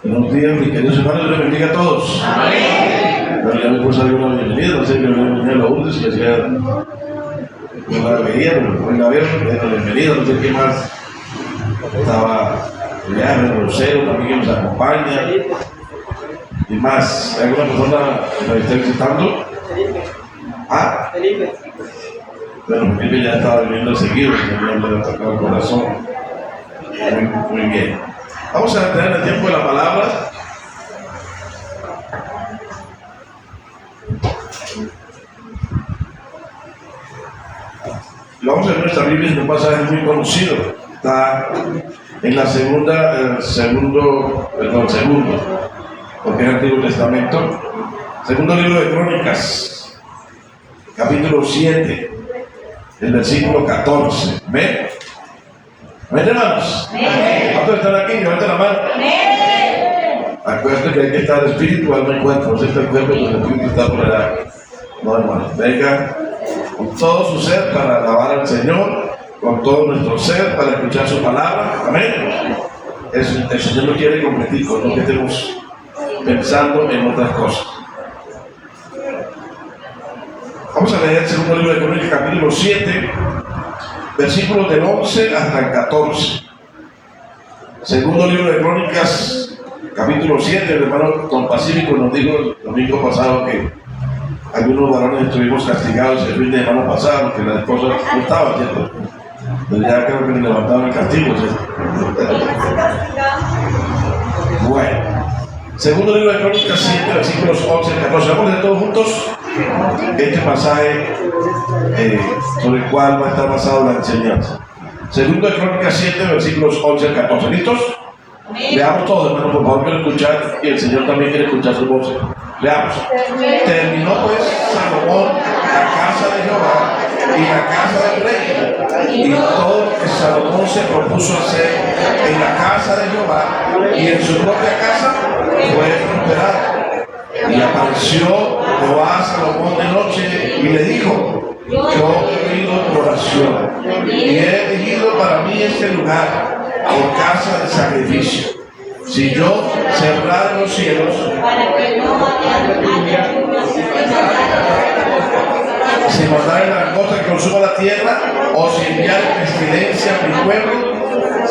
Buenos días, mis queridos hermanos, Dios les bendiga a todos. Amén. Bueno, ya me puse a dar una bienvenida, no sé que venía a la Lourdes, que decía, no la veía, pero venga a ver, la bienvenida, no sé qué más. Estaba ya en el Rosero también que nos acompaña. Y más, ¿hay alguna persona que nos esté visitando? ¿Ah? Bueno, Felipe ya estaba viviendo seguido, que no le ha tocado el corazón. Muy bien. Vamos a tener el tiempo de la palabra. Vamos a ver nuestra Biblia, es un pasaje muy conocido. Está en la segundo, porque es el Antiguo Testamento. Segundo libro de Crónicas, capítulo 7, el versículo 14. ¿Ven? ¿Ven, hermanos? ¿Cuántos están aquí? Levanten la mano. Acuérdense que hay que estar espiritual, no encuentro. No sé si el cuerpo, pero el espíritu está por allá. No, hermanos. Venga con todo su ser para alabar al Señor, con todo nuestro ser para escuchar su palabra. Amén. El Señor no quiere competir con lo que estemos pensando en otras cosas. Vamos a leer el segundo libro de Crónicas, capítulo 7, versículos del 11 hasta el 14. Segundo libro de Crónicas, capítulo 7. El hermano Don Pacífico nos dijo el domingo pasado que algunos varones estuvimos castigados el fin de semana pasado, porque la esposa no estaba, ¿cierto? Pero ya creo que le levantaron el castigo, ¿cierto? Bueno, segundo libro de Crónicas 7, versículos 11 y 14. Vamos a leer todos juntos este pasaje sobre el cual va a estar basado la enseñanza. Segundo de Crónicas 7, versículos 11 al 14. ¿Listos? Leamos todos, hermano, por favor, quiero escuchar, y el Señor también quiere escuchar su voz. Leamos. Terminó pues Salomón la casa de Jehová y la casa del rey, y todo lo que Salomón se propuso hacer en la casa de Jehová y en su propia casa fue prosperado. Y apareció Jehová a Salomón de noche y le dijo: yo he oído tu oración y he elegido para mí este lugar por casa de sacrificio. Si yo cerrara los cielos, si mandara la langosta que consuma la tierra, o si enviara pestilencia a mi pueblo,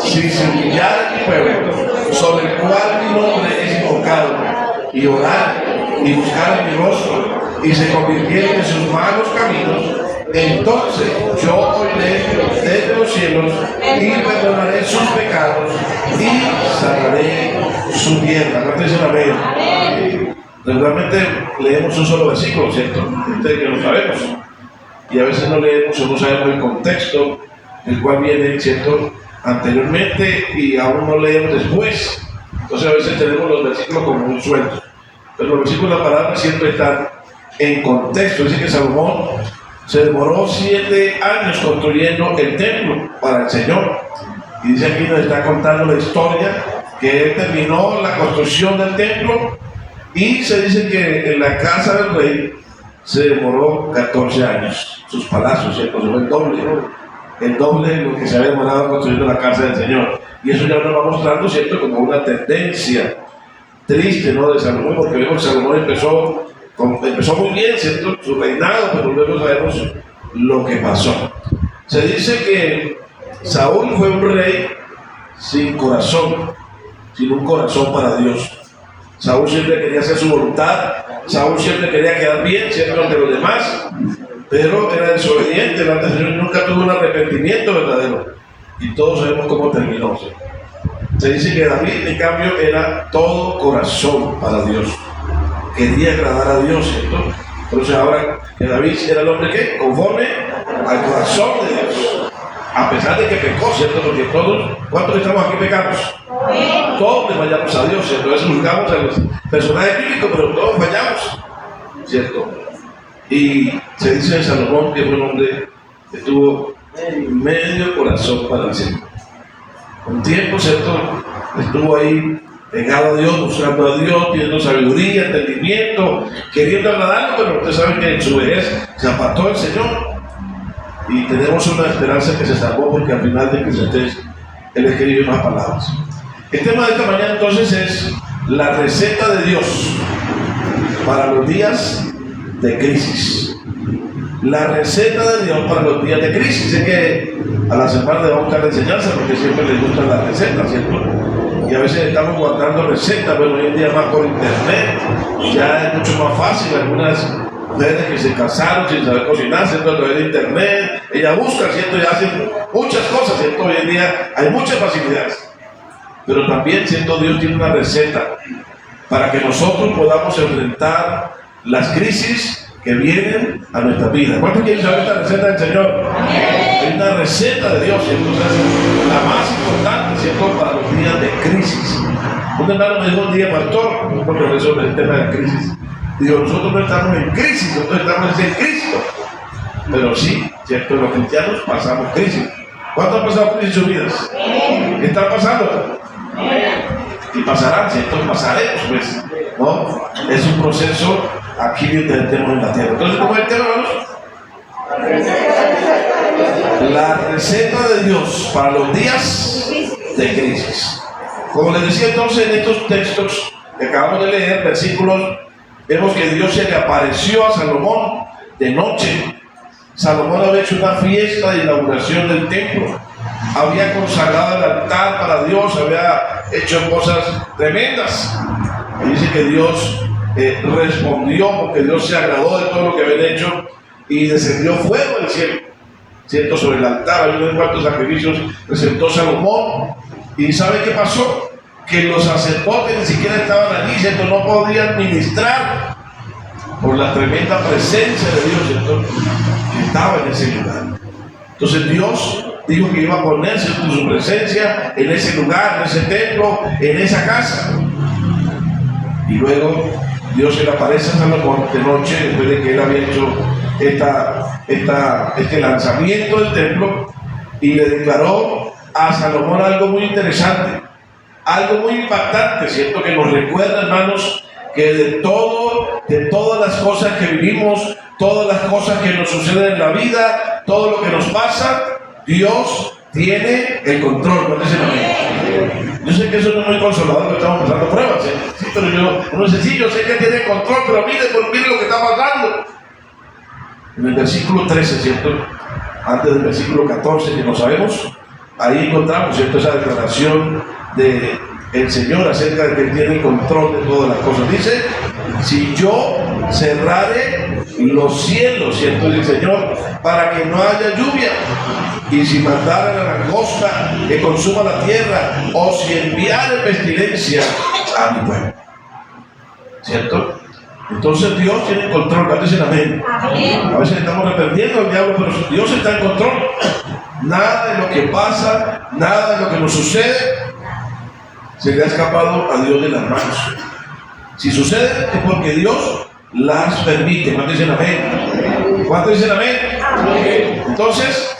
si se humillara mi pueblo, sobre el cual mi nombre es invocado, y orar y buscar mi rostro, y se convirtiera en sus malos caminos, entonces yo oiré desde los cielos y perdonaré sus pecados y sanaré su tierra. ¿Cuántos dicen amén? Regularmente leemos un solo versículo, ¿cierto? Ustedes que lo sabemos. Y a veces no leemos o no sabemos el contexto del cual viene, ¿cierto? Anteriormente, y aún no leemos después. Entonces a veces tenemos los versículos como un suelto. Pero los versículos de la palabra siempre están en contexto. Dice que Salomón se demoró 7 años construyendo el templo para el Señor. Y dice aquí, nos está contando la historia que él terminó la construcción del templo, y se dice que en la casa del rey se demoró 14 años. Sus palacios, ¿cierto? Fue el doble, ¿no? El doble de lo que se había demorado construyendo la casa del Señor. Y eso ya nos va mostrando, ¿cierto?, como una tendencia triste, ¿no?, de Salomón, porque vemos que Salomón empezó muy bien, ¿cierto?, su reinado, pero luego sabemos lo que pasó. Se dice que Saúl fue un rey sin corazón, sin un corazón para Dios. Saúl siempre quería hacer su voluntad, Saúl siempre quería quedar bien, ¿cierto?, ante los demás, pero era desobediente delante del Señor, nunca tuvo un arrepentimiento verdadero. Y todos sabemos cómo terminó, ¿sí? Se dice que David, en cambio, era todo corazón para Dios. Quería agradar a Dios, ¿cierto? Entonces ahora que David era el hombre que conforme al corazón de Dios, a pesar de que pecó, ¿cierto? Porque todos, ¿cuántos estamos aquí pecamos? Todos le fallamos a Dios, ¿cierto? A veces juzgamos a los personajes bíblicos, pero todos fallamos, ¿cierto? Y se dice de Salomón que fue un hombre que tuvo medio corazón para el Señor. Un tiempo, ¿cierto?, estuvo ahí pegado a Dios, buscando a Dios, pidiendo sabiduría, entendimiento, queriendo agradarlo, pero ustedes saben que en su vejez se apartó del Señor. Y tenemos una esperanza que se salvó, porque al final de Eclesiastés él escribe más palabras. El tema de esta mañana entonces es la receta de Dios para los días de crisis. La receta de Dios para los días de crisis. Sé que a la semana le vamos a dar enseñanza porque siempre les gustan las recetas, ¿cierto? Y a veces estamos guardando recetas, pero hoy en día más por internet, ya es mucho más fácil. Algunas mujeres que se casaron sin saber cocinar, ¿cierto? A través de internet, ellas buscan, ¿cierto? Y hacen muchas cosas, ¿cierto? Hoy en día hay muchas facilidades. Pero también, ¿cierto? Dios tiene una receta para que nosotros podamos enfrentar las crisis que vienen a nuestra vida. ¿Cuántos quieren saber esta receta del Señor? Es una receta de Dios, ¿cierto? O sea, es la más importante, ¿cierto? Para los días de crisis. Un hermano me dijo un día, pastor, un profesor del tema de crisis, digo, nosotros no estamos en crisis, nosotros estamos en Cristo. Pero sí, ¿cierto? Los cristianos pasamos crisis. ¿Cuántos han pasado crisis en sus vidas? ¿Qué están pasando? Y pasarán, ¿cierto? Pasaremos, pues, ¿no? Es un proceso aquí mientras estemos en la tierra. Entonces, ¿cómo es el tema, hermanos? La receta de Dios para los días de crisis. Como les decía entonces en estos textos que acabamos de leer, versículos, vemos que Dios se le apareció a Salomón de noche. Salomón había hecho una fiesta de inauguración del templo, había consagrado el altar para Dios, había hecho cosas tremendas. Y dice que Dios respondió, porque Dios se agradó de todo lo que habían hecho y descendió fuego del cielo, ¿cierto? Sobre el altar. Había unos cuantos sacrificios presentó Salomón. ¿Y sabe qué pasó? Que los sacerdotes ni siquiera estaban allí, ¿cierto? No podían ministrar por la tremenda presencia de Dios, ¿cierto? Que estaba en ese lugar. Entonces Dios dijo que iba a ponerse en su presencia en ese lugar, en ese templo, en esa casa. Y luego Dios se le aparece a Salomón de noche, después de que él había hecho este lanzamiento del templo, y le declaró a Salomón algo muy interesante, algo muy impactante, ¿cierto? Que nos recuerda, hermanos, que de todas las cosas que vivimos, todas las cosas que nos suceden en la vida, todo lo que nos pasa, Dios tiene el control. ¿No dicen amén? Yo sé que eso no es muy consolador, que estamos pasando pruebas, ¿eh? Sí, pero uno dice, sí, yo sé que tiene el control, pero mire lo que está pasando. En el versículo 13, ¿cierto? Antes del versículo 14, que no sabemos, ahí encontramos, ¿cierto? Esa declaración del Señor acerca de que Él tiene el control de todas las cosas. Dice, si yo cerrare los cielos, ¿cierto? Dice el Señor, para que no haya lluvia, y si mandara la langosta que consuma la tierra, o si enviare pestilencia a mi pueblo, ¿cierto? Entonces Dios tiene el control. ¿Cuántos dicen amén? A veces estamos reprendiendo al diablo, pero Dios está en control. Nada de lo que pasa, nada de lo que nos sucede se le ha escapado a Dios de las manos. Si sucede es porque Dios las permite. ¿Cuántos dicen amén? ¿Cuántos dicen amén? Entonces,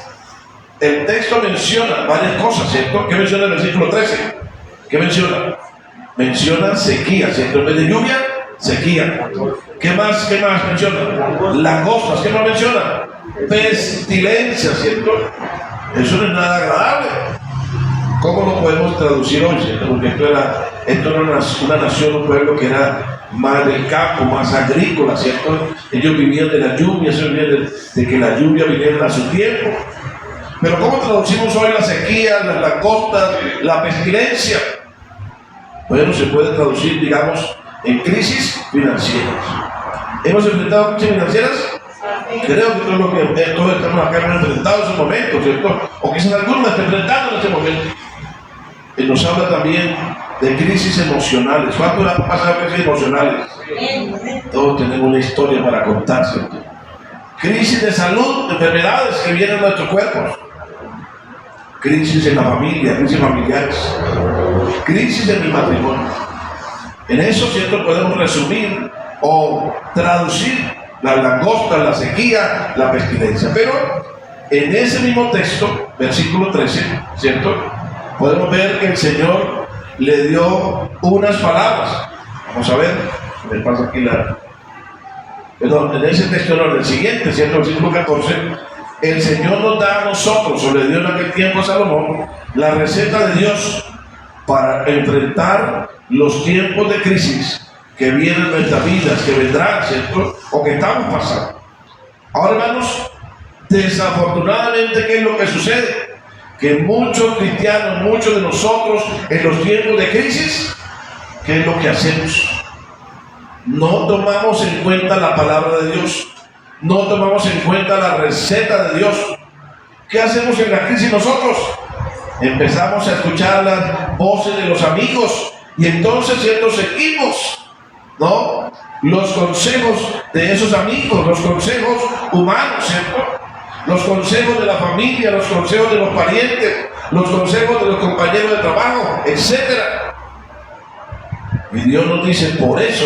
el texto menciona varias cosas, ¿cierto? ¿Qué menciona el versículo 13? ¿Qué menciona? Menciona sequía, ¿cierto? En vez de lluvia, sequía. ¿Qué más menciona? Langostas. ¿Qué más menciona? Pestilencia, ¿cierto? Eso no es nada agradable. ¿Cómo lo podemos traducir hoy, ¿cierto? Porque esto era una nación, un pueblo que era más del campo, más agrícola, ¿cierto? Ellos vivían de la lluvia, ellos vivían de que la lluvia viniera a su tiempo. Pero ¿cómo traducimos hoy la sequía, las langostas, la pestilencia? Bueno, se puede traducir, digamos, en crisis financieras. ¿Hemos enfrentado crisis financieras? Creo que todos estamos acá hemos enfrentado en esos momentos, ¿cierto? O quizás algunos estén enfrentando en este momento. Y nos habla también de crisis emocionales. ¿Cuánto ha pasado crisis emocionales? Todos tenemos una historia para contar, ¿cierto? Crisis de salud, enfermedades que vienen a nuestros cuerpos. Crisis en la familia, crisis familiares. Crisis en el matrimonio. En eso, ¿cierto? Podemos resumir o traducir la langosta, la sequía, la pestilencia. Pero en ese mismo texto, versículo 13, ¿cierto? Podemos ver que el Señor le dio unas palabras. Vamos a ver, me pasa aquí perdón, en ese texto no, en el siguiente, ¿cierto? Versículo 14, el Señor nos da a nosotros, o le dio en aquel tiempo a Salomón, la receta de Dios para enfrentar los tiempos de crisis que vienen en nuestras vidas, que vendrán, ¿cierto? O que estamos pasando. Ahora, hermanos, desafortunadamente, ¿qué es lo que sucede? Que muchos cristianos, muchos de nosotros, en los tiempos de crisis, ¿qué es lo que hacemos? No tomamos en cuenta la palabra de Dios, no tomamos en cuenta la receta de Dios. ¿Qué hacemos en la crisis nosotros? Empezamos a escuchar las voces de los amigos y entonces, ¿cierto?, seguimos, ¿no?, los consejos de esos amigos, los consejos humanos, ¿cierto?, los consejos de la familia, los consejos de los parientes, los consejos de los compañeros de trabajo, etc. Y Dios nos dice, por eso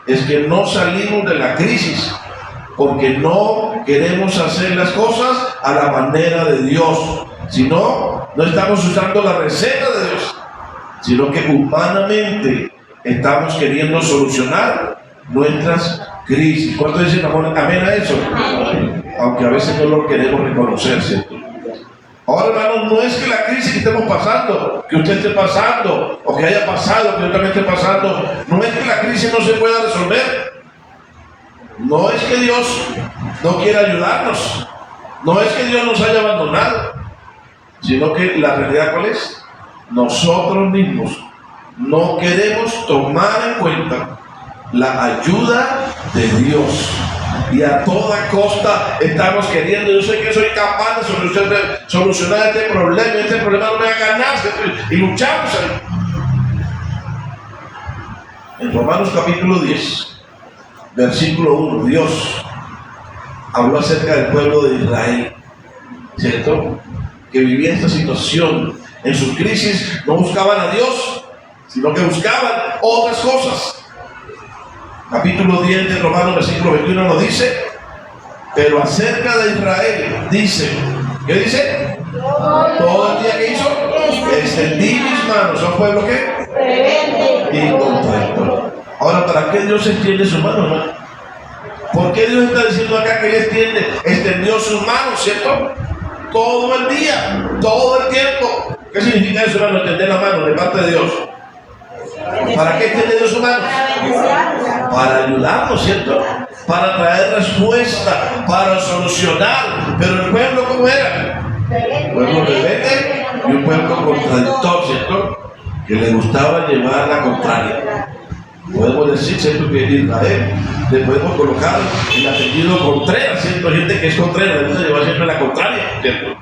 es que no salimos de la crisis, porque no queremos hacer las cosas a la manera de Dios, sino no estamos usando la receta de Dios, sino que humanamente estamos queriendo solucionar nuestras crisis. ¿Cuántos dicen amén a eso? Aunque a veces no lo queremos reconocer, ¿cierto? Ahora, hermanos, no es que la crisis que estemos pasando, que usted esté pasando, o que haya pasado, que yo también esté pasando, no es que la crisis no se pueda resolver. No es que Dios no quiera ayudarnos, no es que Dios nos haya abandonado, sino que la realidad, ¿cuál es? Nosotros mismos no queremos tomar en cuenta la ayuda de Dios, y a toda costa estamos queriendo, yo sé que soy capaz de solucionar este problema no me haga nada, y luchamos ahí. En Romanos capítulo 10, versículo 1, Dios habló acerca del pueblo de Israel, ¿cierto?, que vivía esta situación. En sus crisis no buscaban a Dios, sino que buscaban otras cosas. Capítulo 10 de Romanos, versículo 21 nos dice, pero acerca de Israel, dice, ¿qué dice? Todo el día que hizo, extendí mis manos a un pueblo que incompleto. Ahora, ¿para qué Dios extiende sus manos, hermano? ¿Por qué Dios está diciendo acá que Él extendió sus manos, ¿cierto? Todo el día, todo el tiempo. ¿Qué significa eso, hermano? Extender la mano de parte de Dios. ¿Para qué extender sus manos? Para ayudarnos, ¿cierto? Para traer respuesta, para solucionar. Pero el pueblo, ¿cómo era? Un pueblo rebelde y un pueblo contradictor, ¿cierto?, que le gustaba llevar la contraria. Podemos decir, ¿cierto?, que Israel le podemos colocar el apellido Contreras, ¿cierto? Hay gente que es Contreras, le gusta llevar siempre la contraria, ¿cierto?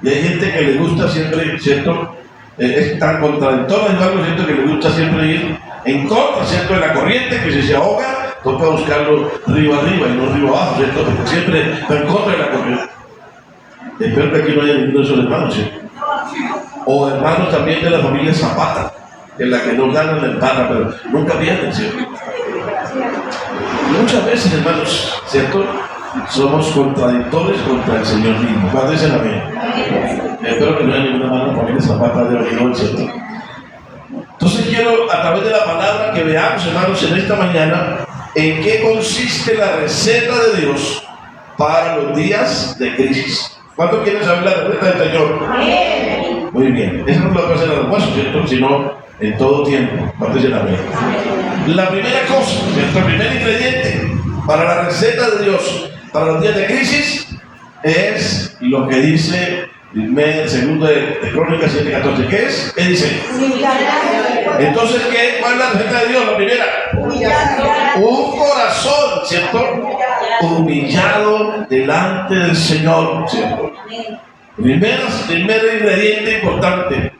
Y hay gente que le gusta siempre, ¿cierto?, es tan contradictorio, es algo, ¿cierto?, que le gusta siempre ir en contra, ¿cierto?, de la corriente, que si se ahoga, toca buscarlo río arriba y no río abajo, ¿cierto?, porque siempre va en contra de la corriente. Espero que aquí no haya ninguno de esos hermanos, ¿cierto? O hermanos también de la familia Zapata, en la que no ganan la empata, pero nunca pierden, ¿cierto? Muchas veces, hermanos, ¿cierto?, somos contradictores contra el Señor mismo. ¿Cuántos dicen amén? Espero que no haya ninguna mano familia Zapata de origen, ¿cierto? Entonces quiero, a través de la palabra, que veamos, hermanos, en esta mañana, en qué consiste la receta de Dios para los días de crisis. ¿Cuántos quieren saber la receta del Señor? Muy bien. Eso no lo puede hacer al almuerzo, ¿cierto?, sino en todo tiempo. ¿Cuántos dicen amén? La primera cosa, ¿cierto?, el primer ingrediente para la receta de Dios para los días de crisis es lo que dice segundo de Crónicas 7:14. ¿Qué es? ¿Qué dice? Entonces, ¿cuál es la receta de Dios? La primera, un corazón, ¿cierto?, humillado delante del Señor, ¿cierto? Primer ingrediente importante,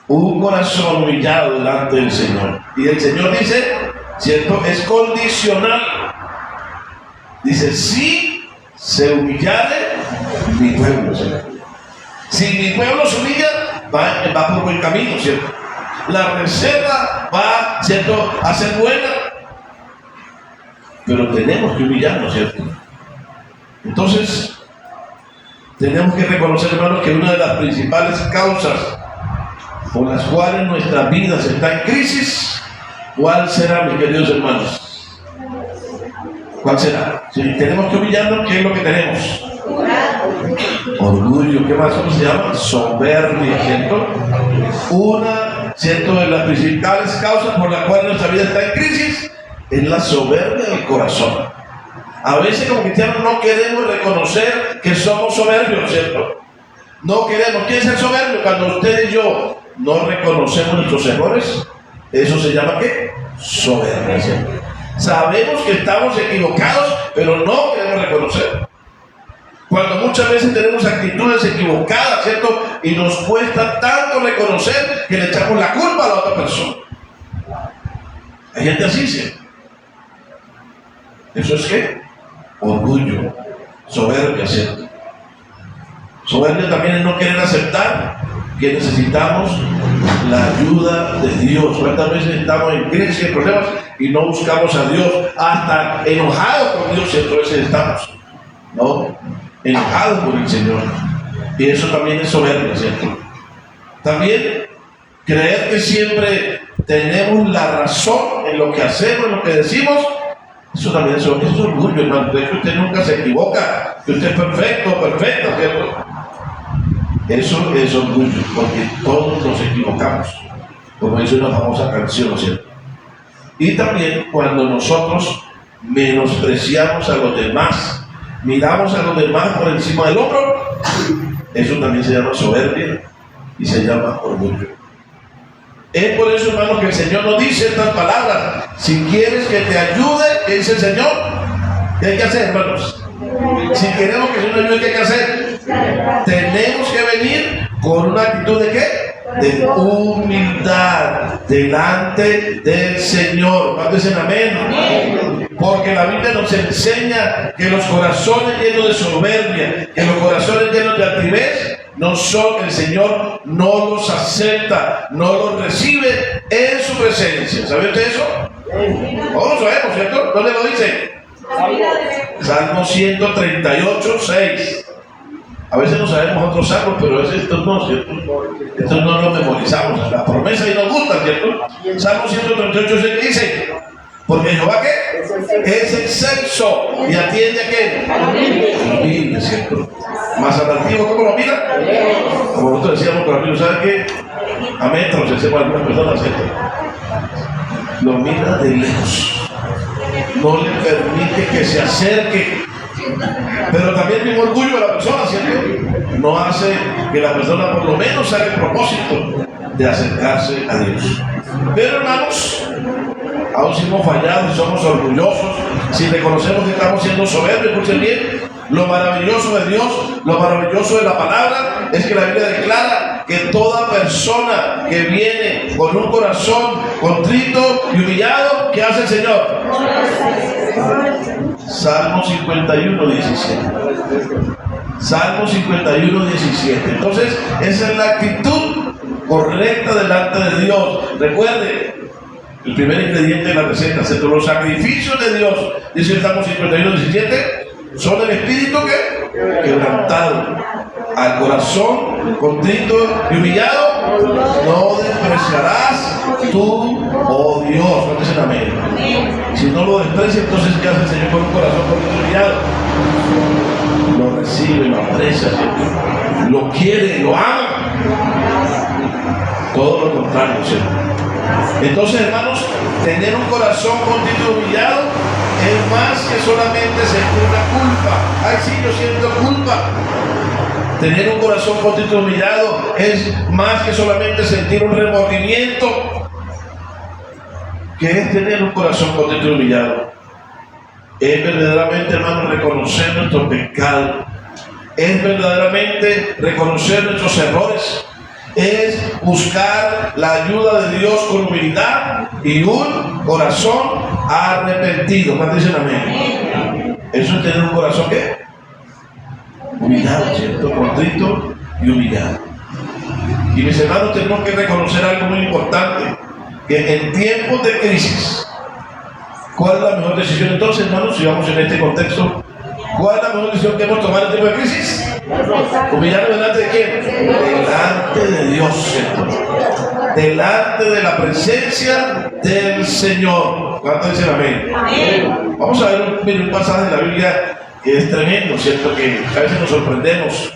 un corazón humillado delante del Señor. Y el Señor dice, ¿cierto?, es condicional. Dice, si se humillare mi pueblo, ¿cierto? Si mi pueblo se humilla, va por buen camino, ¿cierto? La receta va, ¿cierto?, a ser buena. Pero tenemos que humillarnos, ¿cierto? Entonces, tenemos que reconocer, hermanos, que una de las principales causas por las cuales nuestra vida está en crisis, ¿cuál será, mis queridos hermanos? ¿Cuál será? Si tenemos que humillarnos, ¿qué es lo que tenemos? Orgullo. ¿Qué más? ¿Cómo se llama? Soberbia, ¿cierto? Una ¿cierto? De las principales causas por las cuales nuestra vida está en crisis es la soberbia del corazón. A veces como cristianos no queremos reconocer que somos soberbios, ¿cierto? No queremos. ¿Quién es el soberbio? Cuando usted y yo no reconocemos nuestros errores, eso se llama ¿qué? Soberbia, ¿cierto? Sabemos que estamos equivocados, pero no queremos reconocer. Cuando muchas veces tenemos actitudes equivocadas, ¿cierto? Y nos cuesta tanto reconocer que le echamos la culpa a la otra persona. Hay gente así, ¿cierto? ¿Eso es qué? Orgullo, soberbia, ¿cierto? Soberbia también es no querer aceptar que necesitamos la ayuda de Dios. ¿Cuántas veces estamos en crisis, en problemas y no buscamos a Dios? Hasta enojados con Dios, ¿cierto? A veces estamos, ¿no? Enojados con el Señor. Y eso también es soberbia, ¿cierto? También creer que siempre tenemos la razón en lo que hacemos, en lo que decimos. Eso también es orgullo, hermano. De que usted nunca se equivoca, que usted es perfecto, perfecta, ¿cierto? Eso es orgullo, porque todos nos equivocamos, como dice una famosa canción, ¿cierto? Y también cuando nosotros menospreciamos a los demás, miramos a los demás por encima del hombro, eso también se llama soberbia y se llama orgullo. Es por eso, hermanos, que el Señor nos dice estas palabras. Si quieres que te ayude, ¿qué dice el Señor? ¿Qué hay que hacer, hermanos? Si queremos que el Señor nos ayude, ¿qué hay que hacer? Tenemos que venir con una actitud de ¿qué? De humildad delante del Señor. ¿Cuántos dicen amén? Porque la Biblia nos enseña que los corazones llenos de soberbia, que los corazones llenos de altivez, no son, el Señor no los acepta, no los recibe en su presencia. ¿Sabe usted eso? Todos lo sabemos, ¿cierto? ¿Dónde lo dice? Salmo 138, 6. A veces no sabemos otros salmos, pero a veces estos no, ¿cierto? Estos no los memorizamos. La promesa y nos gusta, ¿cierto? Salmo 138, 6 dice: porque Jehová, ¿qué? Es excelso y atiende a qué? Humilde, ¿cierto? Más atractivo, ¿cómo lo mira? Como nosotros decíamos con amigos, ¿saben qué? A metros, hacemos algunas personas, ¿cierto? Lo mira de lejos. No le permite que se acerque. Pero también el orgullo de la persona, ¿cierto? No hace que la persona por lo menos haga el propósito de acercarse a Dios. Pero hermanos, aún si hemos fallado y somos orgullosos, si reconocemos que estamos siendo soberbios, escuchen bien, lo maravilloso de Dios, lo maravilloso de la palabra, es que la Biblia declara que toda persona que viene con un corazón contrito y humillado, ¿qué hace el Señor? Salmo 51, 17. Salmo 51, 17. Entonces, esa es la actitud correcta delante de Dios. Recuerde, el primer ingrediente de la receta, ¿cierto? Los sacrificios de Dios, dice el Salmo 51, 17, son el espíritu que quebrantado, al corazón contrito y humillado, no despreciarás tú, oh Dios. ¿No dicen amén? Si no lo desprecia, entonces ¿qué hace el Señor con un corazón contrito y humillado? Lo recibe, lo aprecia, ¿cierto? Lo quiere, lo ama. Todo lo contrario, ¿cierto? Entonces, hermanos, tener un corazón contrito y humillado es más que solamente sentir una culpa. Ay, sí, yo siento culpa. Tener un corazón contrito y humillado es más que solamente sentir un remordimiento. ¿Qué es tener un corazón contrito y humillado? Es verdaderamente, hermanos, reconocer nuestro pecado. Es verdaderamente reconocer nuestros errores. Es buscar la ayuda de Dios con humildad y un corazón arrepentido. ¿Cuántos dicen amén? Eso es tener un corazón ¿qué? Humillado, ¿cierto? Contrito y humillado. Y mis hermanos, tenemos que reconocer algo muy importante, que en tiempos de crisis, ¿cuál es la mejor decisión entonces, hermanos? Si vamos en este contexto, ¿cuál es la mejor decisión que hemos tomado en tiempo de crisis? Humillarnos delante de quién? Delante de Dios, ¿cierto? Delante de la presencia del Señor. ¿Cuántos dicen amén? Amén. Vamos a ver un pasaje de la Biblia que es tremendo, ¿cierto? Que a veces nos sorprendemos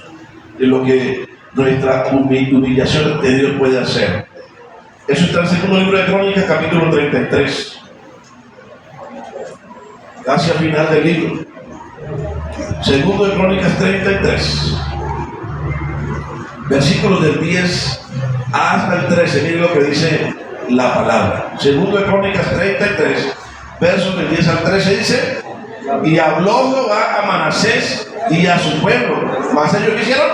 de lo que nuestra humillación de Dios puede hacer. Eso está en el segundo libro de Crónicas, capítulo 33. Casi al final del libro. Segundo de Crónicas 33. Versículos del 10 hasta el 13. Miren lo que dice la palabra. Segundo de Crónicas 33, versos del 10 al 13 dice: y habló Jehová a Manasés y a su pueblo. ¿Más ellos qué hicieron?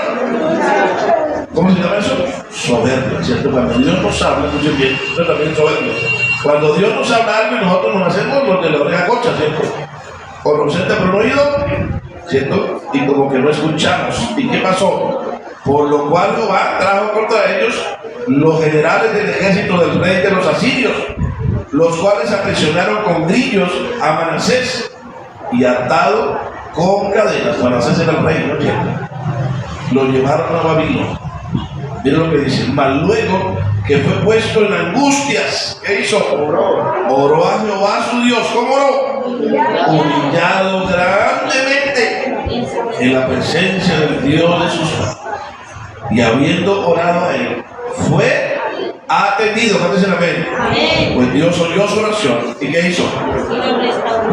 ¿Cómo se llama eso? Soberbia, ¿cierto? Cuando Dios nos habla, escuchen bien, eso también es soberbia. Cuando Dios nos habla algo y nosotros nos hacemos los de la oreja cocha, ¿cierto? O nos sienta por un oído, ¿cierto? Y como que no escuchamos. ¿Y qué pasó? Por lo cual Jehová trajo contra ellos los generales del ejército del rey de los asirios, los cuales aprisionaron con grillos a Manasés y atado con cadenas. Manasés era el rey, ¿no es cierto? Lo llevaron a Babilonia. Miren lo que dice: mas luego que fue puesto en angustias, ¿qué hizo? Oró a Jehová su Dios. ¿Cómo oró? Humillado grandemente en la presencia del Dios de sus padres. Y habiendo orado a él, fue atendido. ¿Cuántos dicen amén? Pues Dios oyó su oración. ¿Y qué hizo?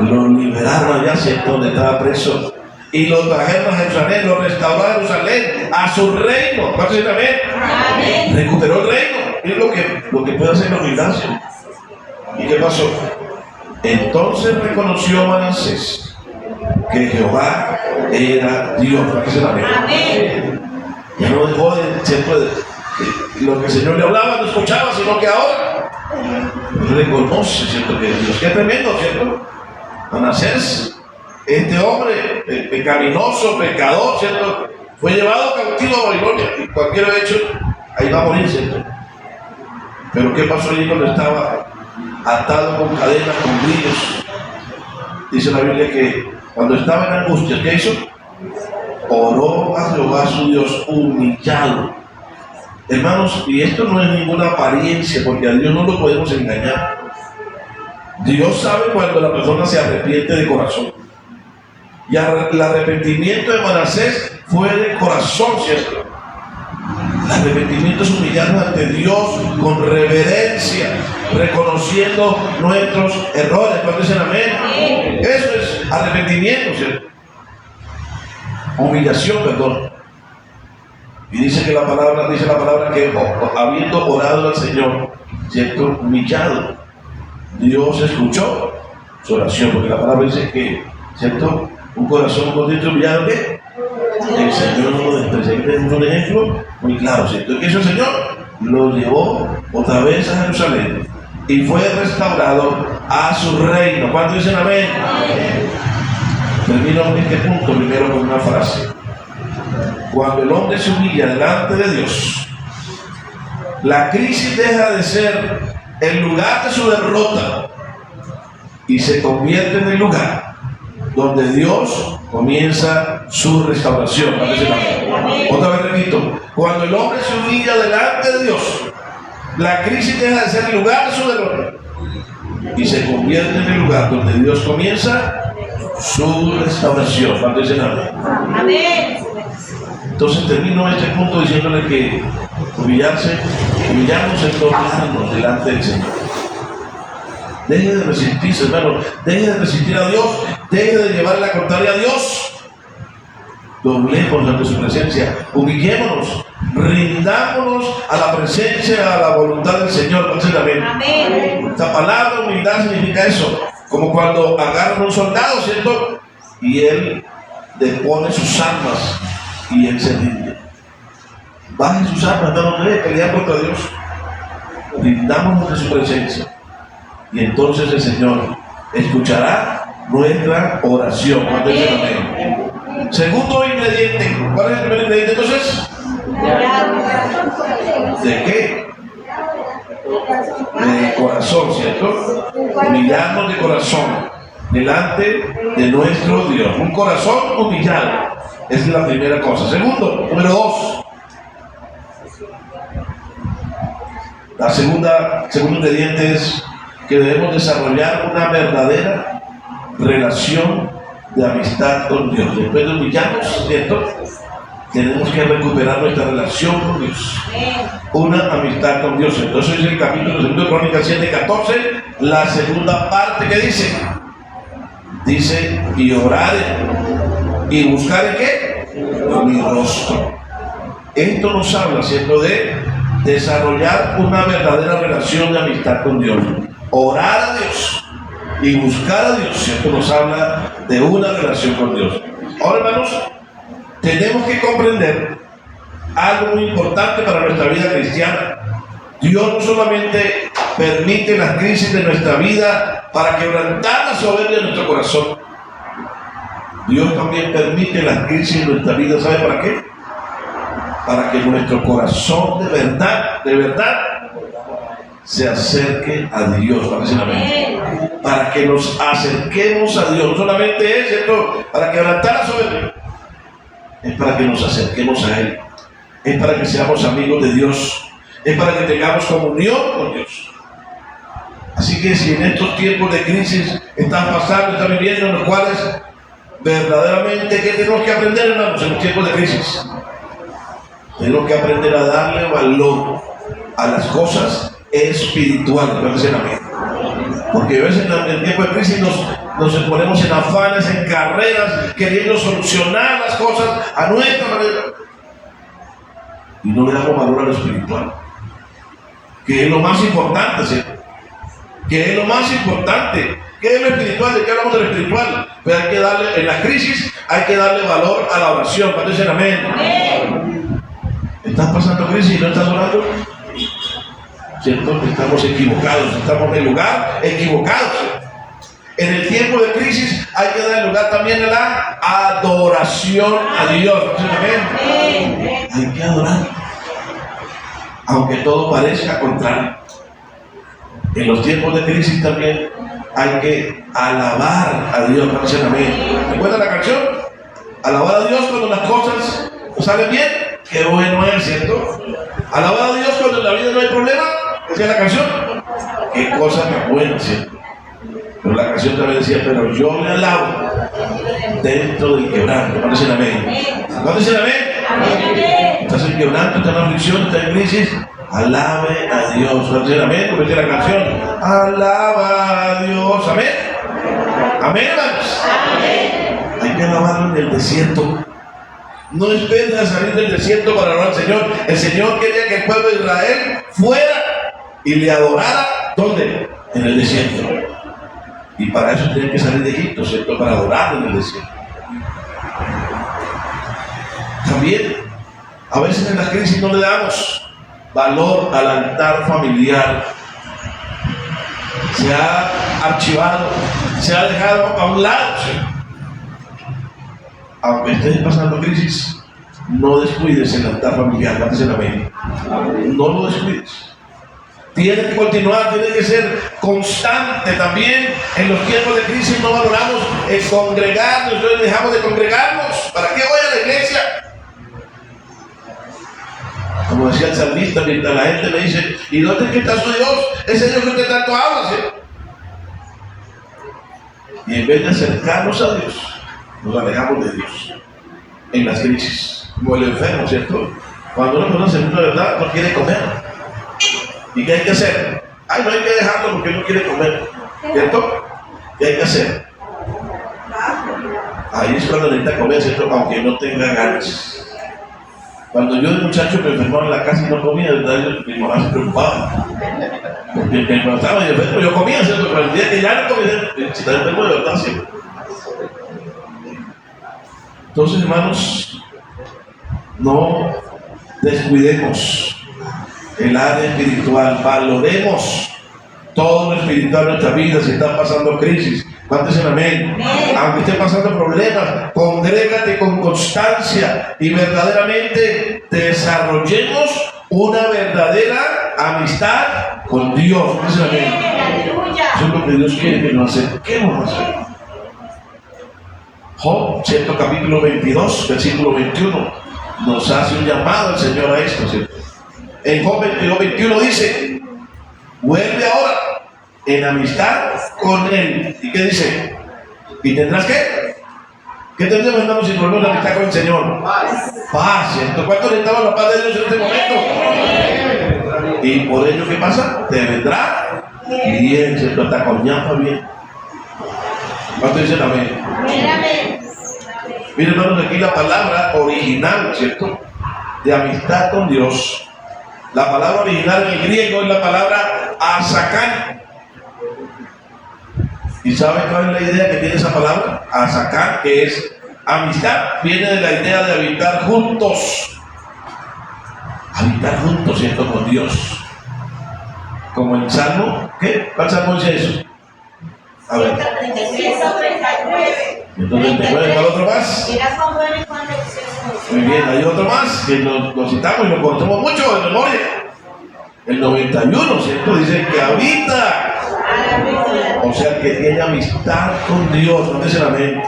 Lo liberaron allá, ¿cierto? Donde estaba preso. Y lo trajeron a Jerusalén, lo restauró a Jerusalén, a su reino. ¿Cuántos dicen amén? Recuperó el reino. Miren lo que puede hacer la humildad. ¿Y qué pasó? Entonces reconoció Manasés que Jehová era Dios. ¿Cuántos dicen amén? Ya no dejó de lo que el Señor le hablaba, no escuchaba, sino que ahora reconoce, ¿cierto? Que Dios, qué tremendo, ¿cierto? Manasés, este hombre pecaminoso, pecador, ¿cierto? Fue llevado cautivo a Babilonia y cualquier hecho, ahí va a morir, ¿cierto? Pero ¿qué pasó allí cuando estaba atado con cadenas, con grillos? Dice la Biblia que cuando estaba en angustia, ¿qué hizo? Oró a Jehová su Dios humillado. Hermanos, y esto no es ninguna apariencia, porque a Dios no lo podemos engañar. Dios sabe cuando la persona se arrepiente de corazón. Y el arrepentimiento de Manasés fue de corazón, ¿cierto? El arrepentimiento es humillarnos ante Dios con reverencia, reconociendo nuestros errores. ¿Cuántos dicen amén? Eso es arrepentimiento, ¿cierto? Humillación, perdón. Y dice la palabra que habiendo orado al Señor, ¿cierto? Humillado, Dios escuchó su oración, porque la palabra dice que, ¿cierto? Un corazón contrito humillado, ¿qué? El Señor no lo desprecia. Aquí tenemos un ejemplo muy claro, ¿cierto? ¿Qué hizo el Señor? Lo llevó otra vez a Jerusalén y fue restaurado a su reino. ¿Cuántos dicen amén? Termino este punto primero con una frase. Cuando el hombre se humilla delante de Dios, la crisis deja de ser el lugar de su derrota y se convierte en el lugar donde Dios comienza su restauración. Otra vez repito, cuando el hombre se humilla delante de Dios, la crisis deja de ser el lugar de su derrota y se convierte en el lugar donde Dios comienza su restauración. ¿Cuánto dicen amén? Entonces termino este punto diciéndole que humillarnos es doblarnos delante del Señor. Deje de resistirse, hermano. Deje de resistir a Dios. Deje de llevar la contraria a Dios. Doblemos ante su presencia. Humillémonos. Rindámonos a la presencia, a la voluntad del Señor. Amén. Esta palabra humildad significa eso. Como cuando agarran a un soldado, ¿cierto? Y él depone sus armas y él se rinde. Bajen sus armas, no debe pelear contra Dios. Rindámonos de su presencia. Y entonces el Señor escuchará nuestra oración. ¿Cuánto dicen amén? Segundo ingrediente. ¿Cuál es el primer ingrediente entonces? ¿De qué? De corazón, ¿cierto? Humillarnos de corazón delante de nuestro Dios. Un corazón humillado es la primera cosa. Segundo, número 2. Segundo ingrediente es que debemos desarrollar una verdadera relación de amistad con Dios. Después de humillarnos, ¿cierto? tenemos que recuperar nuestra relación con Dios, una amistad con Dios. Entonces es el capítulo 2 de Crónicas 7:14, la segunda parte que dice, y orar y buscar ¿qué? Mi rostro. Esto nos habla, ¿cierto?, de desarrollar una verdadera relación de amistad con Dios, orar a Dios y buscar a Dios, ¿cierto? Nos habla de una relación con Dios. Ahora, hermanos, tenemos que comprender algo muy importante para nuestra vida cristiana. Dios no solamente permite las crisis de nuestra vida para quebrantar la soberbia de nuestro corazón. Dios también permite las crisis de nuestra vida, ¿sabe para qué? Para que nuestro corazón de verdad, se acerque a Dios, para que nos acerquemos a Dios. No solamente es, ¿cierto?, para quebrantar la soberbia, es para que nos acerquemos a Él, es para que seamos amigos de Dios, es para que tengamos comunión con Dios. Así que si en estos tiempos de crisis están pasando, están viviendo, en los cuales verdaderamente, ¿qué tenemos que aprender, hermanos, en los tiempos de crisis? Tenemos que aprender a darle valor a las cosas espirituales, porque a veces en el tiempo de crisis nos ponemos en afanes, en carreras, queriendo solucionar las cosas a nuestra manera, y no le damos valor a lo espiritual, que es lo más importante, ¿cierto? Que es lo más importante. ¿Qué es lo espiritual? ¿De qué hablamos de lo espiritual? Pero hay que darle, en la crisis, hay que darle valor a la oración. ¿Cuántos dicen amén? ¿Estás pasando crisis y no estás orando? ¿Cierto? Estamos equivocados, estamos en el lugar equivocado. En el tiempo de crisis hay que dar lugar también a la adoración a Dios. ¿Amén? Hay que adorar, aunque todo parezca contrario. En los tiempos de crisis también hay que alabar a Dios. Amén. ¿Recuerdan la canción? Alabar a Dios cuando las cosas salen bien. Qué bueno es, ¿cierto? Alabar a Dios cuando en la vida no hay problema. Decía la canción. Qué cosa tan buena, ¿cierto? Pero la canción también decía, pero yo le alabo dentro del quebranto. ¿Cuántos dicen amén? ¿Cuántos dicen amén? Estás en quebranto, estás en aflicción, estás en crisis. Alabe a Dios. ¿Cuántos dicen amén? Como dice la canción. Alaba a Dios. Amén. Amén, hermanos. Hay que alabarlo en el desierto. No esperen a salir del desierto para alabar al Señor. El Señor quería que el pueblo de Israel fuera y le adorara. ¿Dónde? En el desierto. Y para eso tienen que salir de Egipto, ¿cierto? Para adorarlo en el desierto. También, a veces en las crisis no le damos valor al altar familiar. Se ha archivado, se ha dejado a un lado, ¿sí? Aunque estés pasando crisis, no descuides el altar familiar. ¿Cuántos dicen amén? No lo descuides. Tiene que continuar, tiene que ser constante también. En los tiempos de crisis no valoramos el congregarnos, entonces dejamos de congregarnos. ¿Para qué voy a la iglesia? Como decía el salmista, mientras la gente me dice, ¿y dónde es que está su Dios? Ese Dios que usted tanto habla, ¿sí? Y en vez de acercarnos a Dios, nos alejamos de Dios en las crisis, como el enfermo, ¿cierto? Cuando uno conoce una verdad, no quiere comer. ¿Y qué hay que hacer? Ay, no hay que dejarlo porque no quiere comer, ¿cierto? ¿Qué hay que hacer? Ahí es cuando necesita comer, ¿cierto? Aunque no tenga ganas. Cuando yo de muchacho me enfermaba en la casa y no comía, ¿verdad? Mi mamá se preocupaba. Porque me enfermaba y enfermo, yo comía, ¿cierto? Pero el día que ya no comía, si está enfermo de verdad, siempre. Entonces, hermanos, no descuidemos el área espiritual, valoremos todo lo espiritual de nuestra vida. Si están pasando crisis, ¿cuántos dicen amén? Aunque estén pasando problemas, congrégate con constancia y verdaderamente desarrollemos una verdadera amistad con Dios. ¿Cuántos dicen amén? Eso es lo que Dios quiere, que nos acerquemos a Él. Job, ¿cierto? Capítulo 22, versículo 21, nos hace un llamado al Señor a esto, ¿cierto? En Job 22, 21 dice, vuelve ahora en amistad con Él. ¿Y qué dice? ¿Y tendrás qué? ¿Qué tendríamos, hermanos, si volvemos a amistad con el Señor? Paz, ¿cierto? ¿Cuánto necesitamos la paz de Dios en este momento? Y por ello, ¿qué pasa? Te vendrá bien, ¿cierto? Hasta con ñapa bien. ¿Cuánto dicen amén? Miren, hermanos, aquí la palabra original, ¿cierto? De amistad con Dios. La palabra original en el griego es la palabra asakán. ¿Y saben cuál es la idea que tiene esa palabra? Asakán, que es amistad, viene de la idea de habitar juntos. Habitar juntos, ¿cierto? Con Dios. Como el Salmo, ¿qué? ¿Cuál Salmo dice eso? A ver. 139, ¿cuál otro más? Muy bien, hay otro más que lo citamos y lo conocemos mucho de memoria. El 91, ¿cierto? Dice que habita. O sea, que tiene amistad con Dios, no dice amén.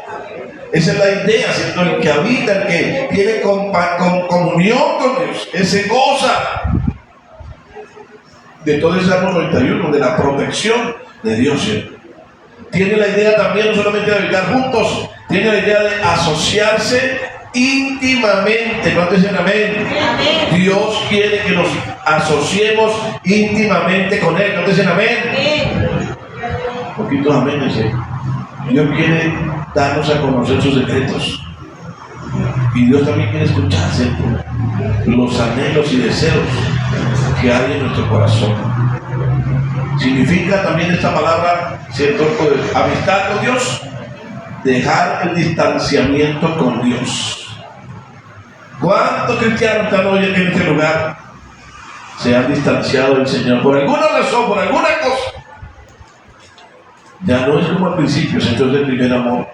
Esa es la idea, ¿cierto? El que habita, el que tiene comunión con Dios, ese goza de todo el Salmo 91, de la protección de Dios, ¿cierto? Tiene la idea también no solamente de habitar juntos, tiene la idea de asociarse íntimamente. ¿No dicen amén? Dios quiere que nos asociemos íntimamente con Él. ¿No dicen amén? Poquitos amén, dice. Dios quiere darnos a conocer sus secretos. Y Dios también quiere escuchar, ¿cierto? Los anhelos y deseos que hay en nuestro corazón. Significa también esta palabra, ¿cierto? Amistad con Dios, dejar el distanciamiento con Dios. ¿Cuántos cristianos están hoy en este lugar? Se han distanciado del Señor por alguna razón, por alguna cosa. Ya no es como al principio, ¿cierto? Es el primer amor.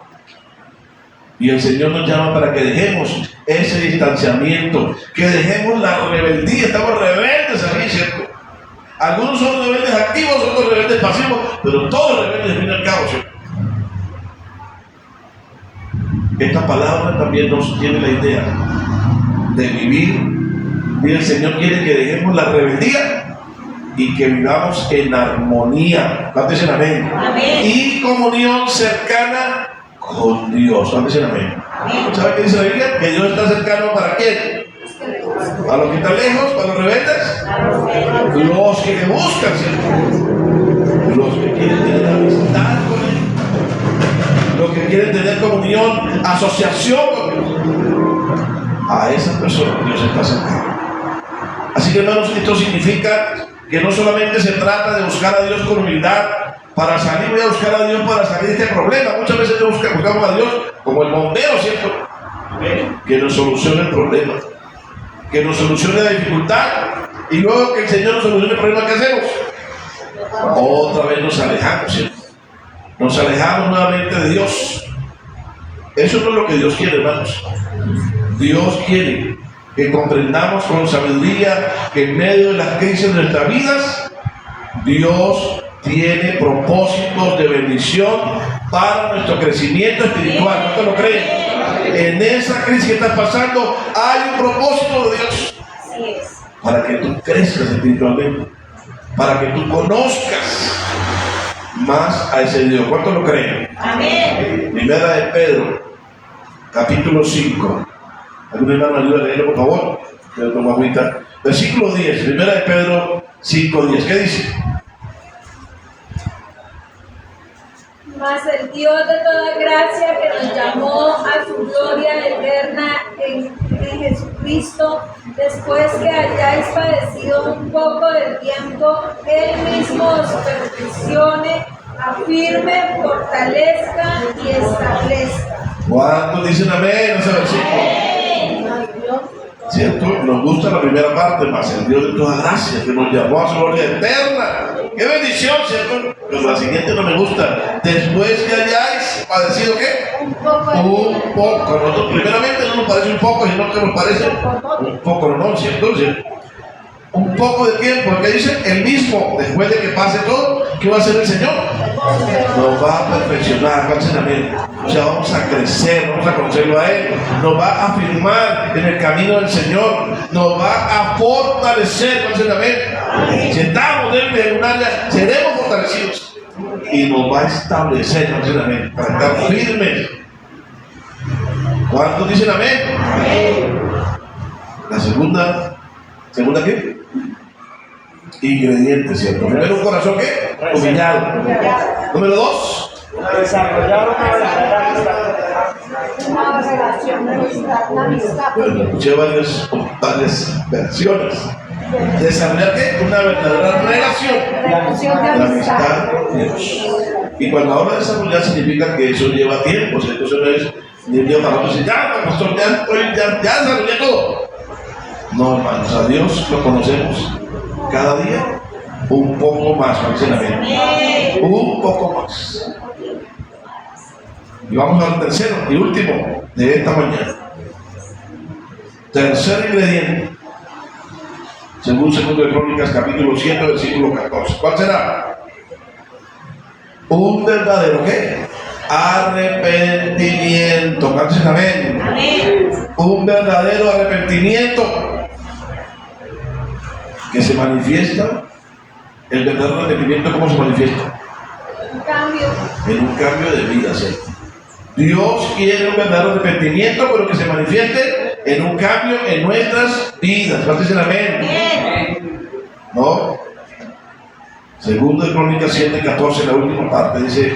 Y el Señor nos llama para que dejemos ese distanciamiento, que dejemos la rebeldía. Estamos rebeldes aquí, ¿cierto? Algunos son rebeldes activos, otros rebeldes pasivos, pero todos rebeldes al fin y al cabo, ¿cierto? Esta palabra también nos tiene la idea de vivir. Mira, el Señor quiere que dejemos la rebeldía y que vivamos en armonía. ¿Cuántos dicen amén? Amén. Y comunión cercana con Dios. ¿Cuántos dicen amén? ¿Sabe qué dice la Biblia? Que Dios está cercano para quién. ¿Para los que están lejos? ¿Para los rebeldes? Los que le buscan, ¿cierto? Los que quieren tener amistad con Él, los que quieren tener comunión, asociación con Dios. A esas personas Dios está cercano. Así que, hermanos, esto significa que no solamente se trata de buscar a Dios con humildad para salir, voy a buscar a Dios para salir de este problema. Muchas veces buscamos a Dios como el bombero, ¿cierto? Que nos solucione el problema, que nos solucione la dificultad, y luego que el Señor nos solucione el problema, ¿qué hacemos? Otra vez nos alejamos, ¿cierto? Nos alejamos nuevamente de Dios. Eso no es lo que Dios quiere, hermanos. Dios quiere que comprendamos con sabiduría que en medio de las crisis de nuestras vidas, Dios tiene propósitos de bendición para nuestro crecimiento espiritual. ¿Cuántos lo creen? En esa crisis que estás pasando hay un propósito de Dios para que tú crezcas espiritualmente, para que tú conozcas más a ese Dios. ¿Cuántos lo creen? Amén. Primera de Pedro, capítulo 5. ¿Algún hermano ayuda a leerlo, por favor? Yo tomo agüita. Versículo 10, primera de Pedro 5:10. ¿Qué dice? Mas el Dios de toda gracia, que nos llamó a su gloria eterna en Jesucristo, después que hayáis padecido un poco de tiempo, Él mismo os perfeccione, afirme, fortalezca y establezca. ¿Cuántos dicen amén? Ese versículo. ¿Cierto? Nos gusta la primera parte, más el Dios de toda gracia, que nos llamó a su gloria eterna. ¡Qué bendición!, ¿cierto? Pero la siguiente no me gusta. Después que hayáis padecido, ¿qué? Un poco. Nosotros, primeramente, no nos parece un poco, sino que nos parece un poco, ¿no? ¿Cierto? Un poco de tiempo, porque dice el mismo, después de que pase todo, ¿qué va a hacer el Señor? Nos va a perfeccionar, o sea, vamos a crecer, vamos a conocerlo a Él, nos va a afirmar en el camino del Señor, nos va a fortalecer, si estamos dentro de un área, seremos fortalecidos y nos va a establecer, para estar firmes. ¿Cuántos dicen amén? La segunda ¿qué? Ingrediente, ¿cierto? Primero, un corazón ¿qué? Humillado. Número 2. Desarrollar una relación de amistad. Bueno, escuché varias versiones. Desarrollar ¿qué? Una verdadera relación de amistad con Dios. Y cuando habla de desarrollar significa que eso lleva tiempo, ¿cierto? Eso no es de un día para otro. Ya, pastor, ya desarrollé todo. No, hermanos, a Dios lo conocemos cada día un poco más, un poco más. Y vamos al tercero y último de esta mañana. Tercer ingrediente, según 2 de Crónicas, capítulo 7, versículo 14. ¿Cuál será? Un verdadero ¿qué? Arrepentimiento. ¿Cuántos amén? Amén. Un verdadero arrepentimiento que se manifiesta. El verdadero arrepentimiento, ¿cómo se manifiesta? Un cambio. En un cambio de vida, ¿sí? Dios quiere un verdadero arrepentimiento, pero que se manifieste en un cambio en nuestras vidas. ¿Cuántos dicen amén? ¿No? Segundo de Crónicas 7, 14, la última parte, dice: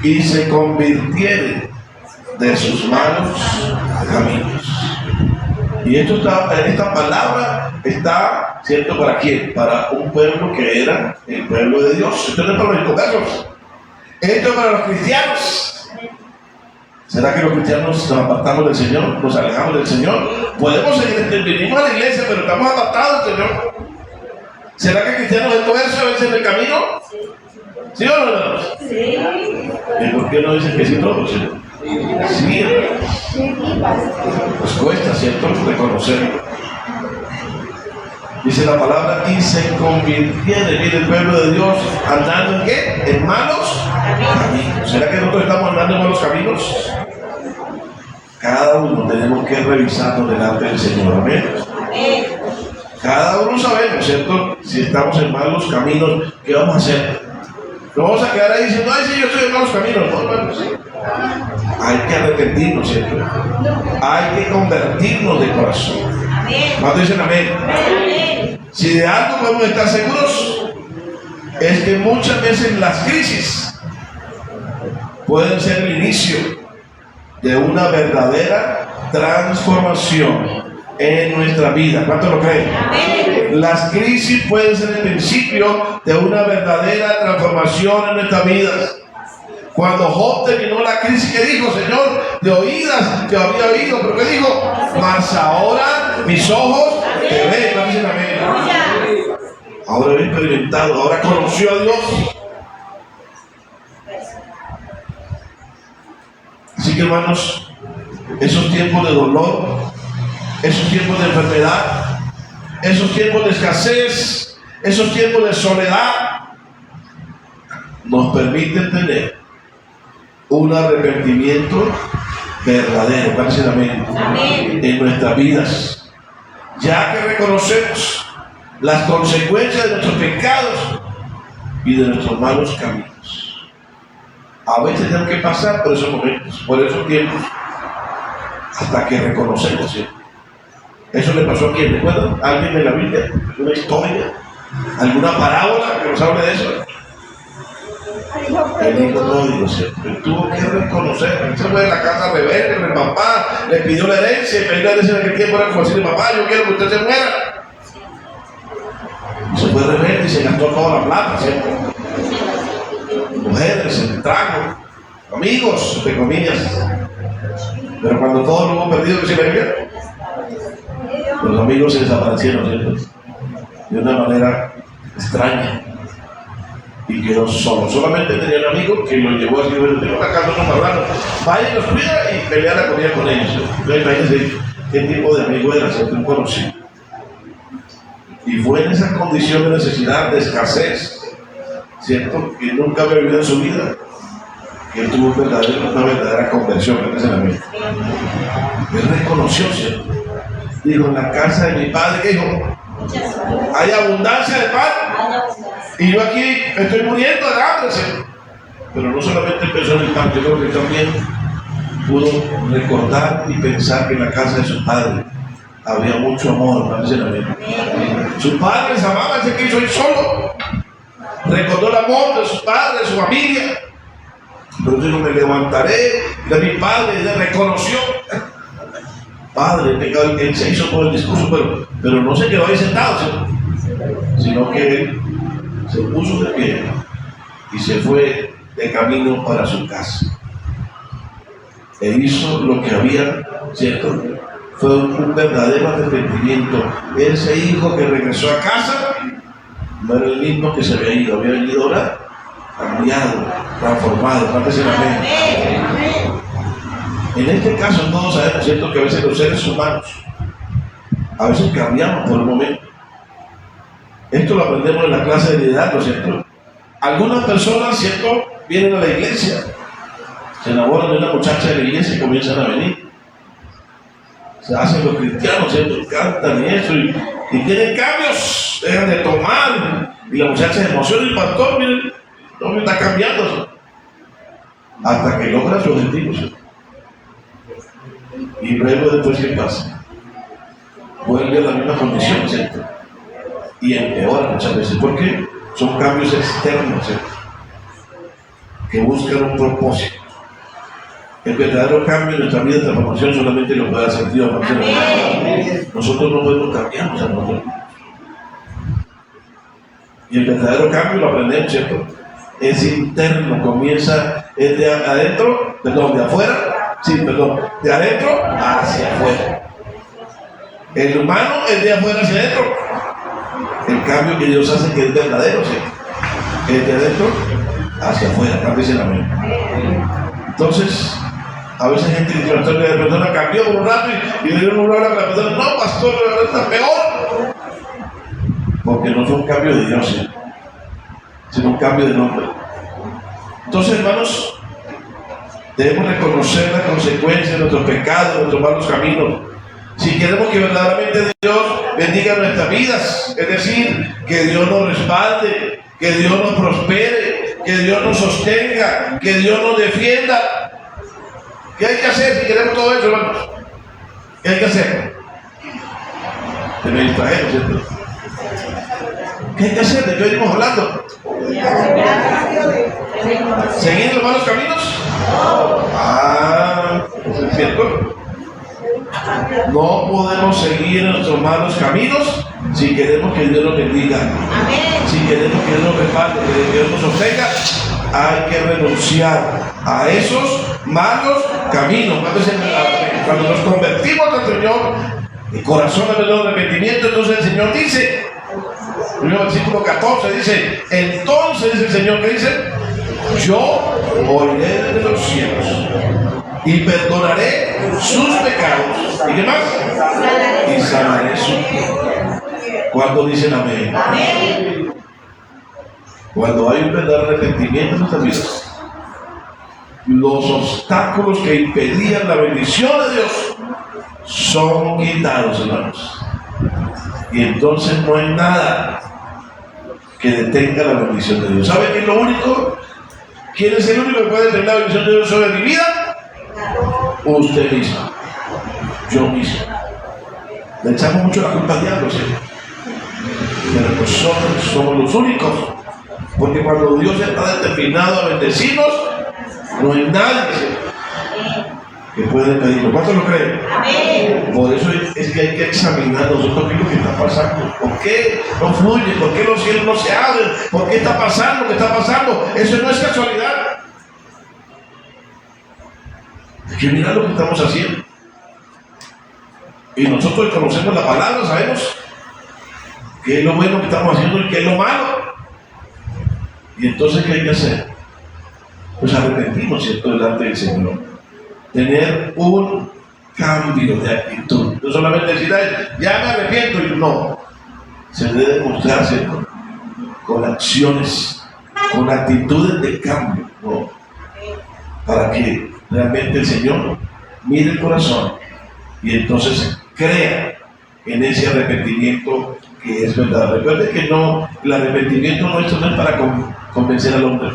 y se convirtieren de sus malos caminos. Y esta palabra está, ¿cierto? ¿Para quién? Para un pueblo que era el pueblo de Dios. Esto no es para los inconversos. Esto es para los cristianos. ¿Será que los cristianos nos apartamos del Señor? ¿Nos alejamos del Señor? Podemos seguir, venimos a la iglesia, pero estamos apartados del Señor. ¿Será que cristianos entonces a veces en el camino? ¿Sí o no? Sí. ¿Y por qué no dicen que sí todos? Sí, pues cuesta, ¿cierto? Reconocerlo. Dice la palabra: y se convirtieren, mire, el pueblo de Dios andando en ¿qué? En malos caminos. ¿Será que nosotros estamos andando en malos caminos? Cada uno tenemos que revisarnos delante del Señor. Amén. Cada uno sabemos, ¿cierto? Si estamos en malos caminos, ¿qué vamos a hacer? No vamos a quedar ahí diciendo: ay, sí, yo estoy en malos caminos. No, bueno, sí. Hay que arrepentirnos, ¿cierto? Hay que convertirnos de corazón. ¿Cuántos dicen amén? Si de algo podemos estar seguros, es que muchas veces las crisis pueden ser el inicio de una verdadera transformación en nuestra vida. ¿Cuántos lo creen? Las crisis pueden ser el principio de una verdadera transformación en nuestras vidas. Cuando Job terminó la crisis, ¿qué dijo? Señor, de oídas te había oído, pero ¿qué dijo? Mas ahora mis ojos te ven. ¿No dicen amén? Ahora he experimentado, ahora conoció a Dios. Así que, hermanos, esos tiempos de dolor, esos tiempos de enfermedad, esos tiempos de escasez, esos tiempos de soledad, nos permiten tener un arrepentimiento verdadero, amén, en nuestras vidas, ya que reconocemos las consecuencias de nuestros pecados y de nuestros malos caminos. A veces tenemos que pasar por esos momentos, por esos tiempos, hasta que reconocemos, ¿sí? Eso le pasó a quién, ¿recuerdan? ¿Alguien de la Biblia? ¿Una historia? ¿Alguna parábola que nos hable de eso? El hijo pródigo, ¿cierto? Él tuvo que reconocer. Él se fue de la casa rebelde, el papá le pidió la herencia y pidió la herencia en aquel tiempo. Era como decirle: papá, yo quiero que usted se muera. Y se fue rebelde y se gastó toda la plata, ¿cierto? Mujeres, el trago, amigos, entre comillas. Pero cuando todo lo hemos perdido, ¿qué se le los amigos se desaparecieron, ¿cierto? De una manera extraña. Y quedó solo. Solamente tenía un amigo que lo llevó así: bueno, tengo una casa, no me hablaron. Vaya y los cuida y pelea la comida con ellos. Entonces, imagínense qué tipo de amigo era, ¿cierto? Un conocido. Y fue en esa condición de necesidad, de escasez, ¿cierto? Que nunca había vivido en su vida, que él tuvo una verdadera conversión. En la mente. Él reconoció, ¿cierto? Dijo: en la casa de mi padre, ¿qué dijo? Hay abundancia de pan. Y yo aquí estoy muriendo de hambre, ¿sí? Pero no solamente pensó en el pan, yo creo que también pudo recordar y pensar que en la casa de su padre había mucho amor. Sus padres amaban, se quiso ir solo. Recordó el amor de sus padres, de su familia. Pero yo no me levantaré de mi padre, y le reconoció. Padre, él se hizo todo el discurso, pero no se quedó ahí sentado, sino que él se puso de pie y se fue de camino para su casa. E hizo lo que había, ¿cierto? Fue un verdadero arrepentimiento. Ese hijo que regresó a casa no era el mismo que se había venido ahora cambiado, transformado. Amén. En este caso todos sabemos, ¿cierto?, que a veces los seres humanos a veces cambiamos por un momento. Esto lo aprendemos en la clase de liderazgo, ¿cierto? Algunas personas, ¿cierto?, vienen a la iglesia, se enamoran de una muchacha de la iglesia y comienzan a venir. Se hacen los cristianos, ¿cierto?, cantan y eso, y tienen cambios, dejan de tomar, y la muchacha se emociona, y el pastor, miren, no me está cambiando, hasta que logra su objetivo, ¿cierto? Y luego después, ¿qué pasa? Vuelve a la misma condición, ¿cierto? Y empeora muchas veces, porque son cambios externos, ¿cierto?, que buscan un propósito. El verdadero cambio en nuestra vida de transformación solamente lo puede hacer Dios. Nosotros no podemos cambiarnos a nosotros. Y el verdadero cambio lo aprendemos, ¿cierto? Es interno, comienza es de adentro, perdón, de afuera. Sí, perdón, de adentro hacia afuera. El humano es de afuera hacia adentro. El cambio que Dios hace, que es verdadero, ¿sí?, es de adentro hacia afuera. Cámbiese la mente. Entonces, a veces hay gente que dice, pastor, la persona cambió por un rato y le dieron una hora a la persona, no, pastor, la verdad está peor. Porque no fue un cambio de Dios, ¿sí?, sino un cambio de nombre. Entonces, hermanos, debemos reconocer las consecuencias de nuestros pecados, de nuestros malos caminos. Si queremos que verdaderamente Dios bendiga nuestras vidas, es decir, que Dios nos respalde, que Dios nos prospere, que Dios nos sostenga, que Dios nos defienda. ¿Qué hay que hacer si queremos todo eso, hermanos? ¿Qué hay que hacer? Se me distrajeron, ¿cierto? ¿Qué hay que hacer? ¿De qué venimos hablando? ¿Seguir los malos caminos? ¿Es cierto? No podemos seguir nuestros malos caminos si queremos que Dios nos bendiga. Si queremos que Dios nos respalde, que Dios nos sostenga, hay que renunciar a esos malos caminos. Cuando nos convertimos al Señor, el corazón de nuestro arrepentimiento, entonces el Señor dice, en el versículo 14 dice, entonces el Señor que dice, yo oiré de los cielos y perdonaré sus pecados. ¿Y qué más? Y sanaré su tierra. ¿Cuándo dicen amén? Amén. Cuando hay un verdadero arrepentimiento en nuestras vidas, los obstáculos que impedían la bendición de Dios son quitados, hermanos. Y entonces no hay nada que detenga la bendición de Dios. ¿Sabe qué es lo único? ¿Quién es el único que puede detener la bendición de Dios sobre mi vida? Usted mismo. Yo mismo. Le echamos mucho la culpa al diablo, ¿sí? Pero nosotros somos los únicos. Porque cuando Dios está determinado a bendecirnos, no hay nadie que pueda pedirlo. ¿Cuántos lo creen? Amén. Por eso es que hay que examinar nosotros qué es lo que está pasando. ¿Por qué no fluye? ¿Por qué los cielos no se abren? ¿Por qué está pasando lo que está pasando? Eso no es casualidad. Hay que mirar lo que estamos haciendo. Y nosotros conocemos la palabra, sabemos qué es lo bueno que estamos haciendo y qué es lo malo. Y entonces, ¿qué hay que hacer? Pues arrepentirnos, ¿cierto?, delante del Señor. Tener un cambio de actitud. No solamente decir, ya me arrepiento, y no. Se debe demostrar, ¿cierto?, con acciones, con actitudes de cambio, ¿no?, para que realmente el Señor mire el corazón y entonces crea en ese arrepentimiento que es verdad. Recuerde que no, el arrepentimiento nuestro no es para convencer al hombre.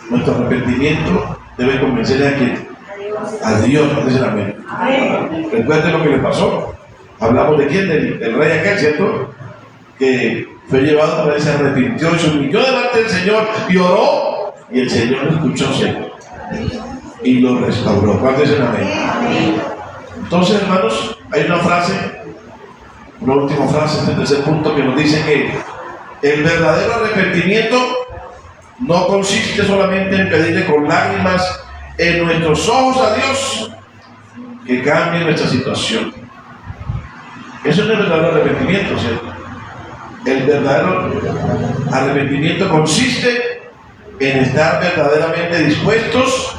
Nuestro arrepentimiento debe convencer a quien, a Dios. Dicen amén. Recuerden lo que le pasó. Hablamos de quién, del rey aquel, ¿cierto? Que fue llevado para él, se arrepintió y se humilló delante del Señor y oró, y el Señor lo escuchó, ¿cierto? Y lo restauró. ¿Cuántos dicen amén? Entonces, hermanos, hay una frase, una última frase, este tercer punto, que nos dice que el verdadero arrepentimiento no consiste solamente en pedirle con lágrimas en nuestros ojos a Dios que cambie nuestra situación. Eso no es el verdadero arrepentimiento, ¿cierto? El verdadero arrepentimiento consiste en estar verdaderamente dispuestos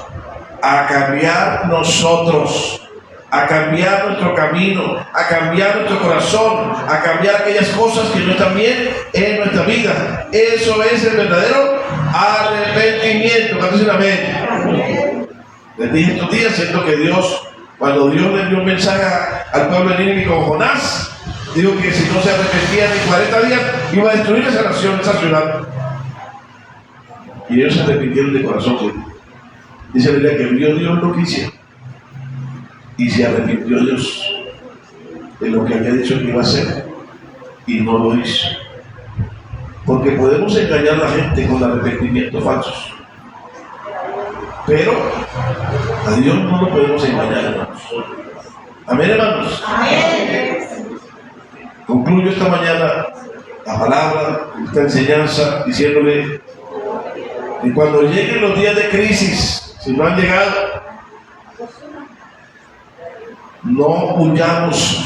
a cambiar nosotros, a cambiar nuestro camino, a cambiar nuestro corazón, a cambiar aquellas cosas que no están bien en nuestra vida. Eso es el verdadero arrepentimiento. ¿Cuántos dicen amén? Les dije estos días, siento que Dios, cuando Dios le envió un mensaje al pueblo de Nínive con Jonás, dijo que si no se arrepentían en 40 días, iba a destruir esa nación, esa ciudad. Y ellos se arrepintieron de corazón, ¿sí? Dice la Biblia que vio Dios lo que hicieron. Y se arrepintió Dios de lo que había dicho que iba a hacer y no lo hizo. Porque podemos engañar a la gente con arrepentimientos falsos, pero a Dios no lo podemos engañar, hermanos. Amén, hermanos. Amén. Concluyo esta mañana la palabra, esta enseñanza, diciéndole que cuando lleguen los días de crisis, si no han llegado, no huyamos,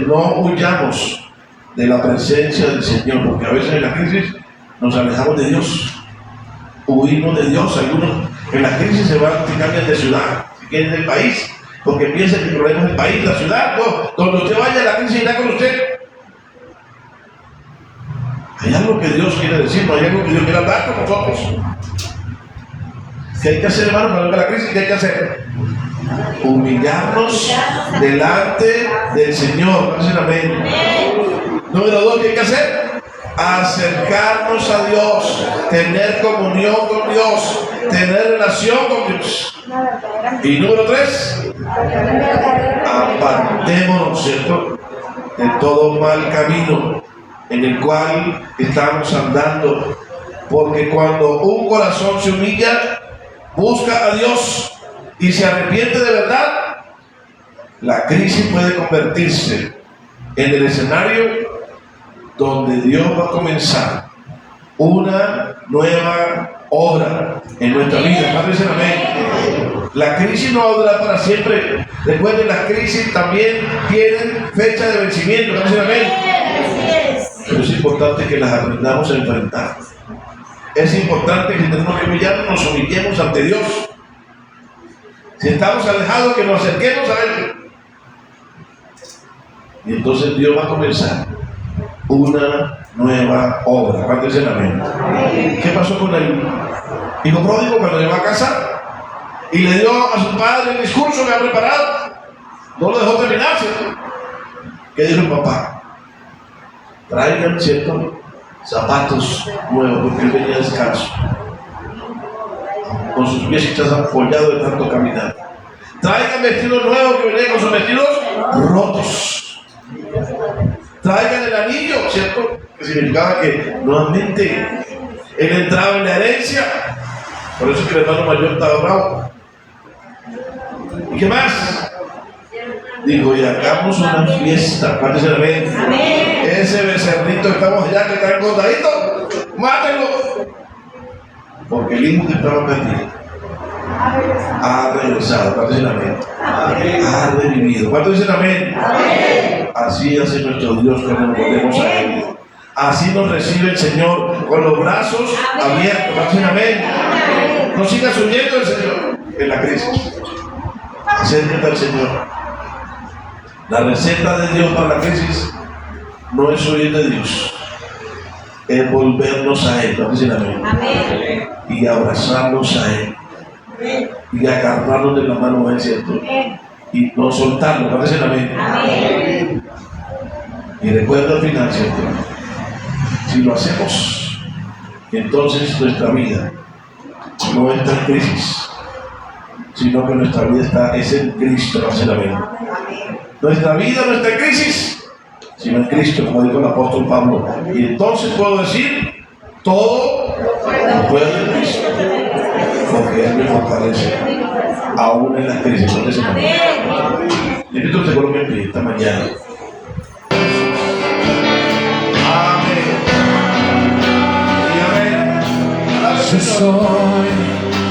no huyamos de la presencia del Señor, porque a veces en la crisis nos alejamos de Dios, huimos de Dios. Algunos en la crisis se van, se cambian de ciudad, se quieren del país, porque piensan que el problema es el país, la ciudad. No, donde usted vaya, la crisis irá con usted. Hay algo que Dios quiere decirnos, hay algo que Dios quiere hablar con nosotros. ¿Qué hay que hacer, hermano, para la crisis? ¿Qué hay que hacer? Humillarnos delante del Señor. Amén. Número 2, ¿qué hay que hacer? Acercarnos a Dios, tener comunión con Dios, tener relación con Dios. Y número 3, apartémonos, ¿cierto?, de todo mal camino en el cual estamos andando, porque cuando un corazón se humilla, busca a Dios y se arrepiente de verdad, la crisis puede convertirse en el escenario donde Dios va a comenzar una nueva obra en nuestra vida. Padre, amén. La crisis no va a durar para siempre. Recuerden, las crisis también tienen fecha de vencimiento. Padre, amén. Pero es importante que las aprendamos a enfrentar. Es importante que tenemos que humillarnos, nos humillemos ante Dios. Si estamos alejados, que nos acerquemos a Él. Y entonces Dios va a comenzar una nueva obra. ¿Cuántos dicen amén? ¿Qué pasó con el hijo pródigo cuando llegó a casa y le dio a su padre el discurso que había preparado? No lo dejó terminar, ¿cierto? ¿Qué dijo el papá? Traigan, ¿cierto?, zapatos nuevos, porque él venía descalzo, con sus pies apoyados de tanto caminar. Traigan vestidos nuevos, que venían con sus vestidos rotos. Traigan el anillo, ¿cierto?, que significaba que nuevamente él entraba en la herencia. Por eso es que el hermano mayor estaba bravo. ¿Y qué más? Dijo, y hagamos una fiesta. ¿Cuántos se ven? Ese becerrito que estamos allá, que está engordadito, mátenlo. Porque el hijo que estaba perdido ha regresado. ¿Cuántos dicen amén? Ha revivido. ¿Cuántos dicen amén? Así hace nuestro Dios cuando nos volvemos a Él. Así nos recibe el Señor con los brazos abiertos. ¿Cuántos dicen amén? No sigas huyendo del Señor en la crisis. Acércate al Señor. La receta de Dios para la crisis no es huir de Dios, es volvernos a Él. ¿Cuántos dicen amén? Y abrazarnos a Él. Y agarrarnos de la mano a Él, ¿cierto? Y no soltarlo. ¿Cuántos dicen amén? Y recuerda al final, ¿cierto? Si lo hacemos, entonces nuestra vida no está en crisis. sino que nuestra vida es en Cristo, hace la vida. Nuestra vida no está en crisis, sino en Cristo, como dijo el apóstol Pablo. Y entonces puedo decir, todo lo puedo en Cristo, porque Él me fortalece, aún en las crisis. Le invito a usted Colombia en pie esta mañana. Amén. Y amén. Yo soy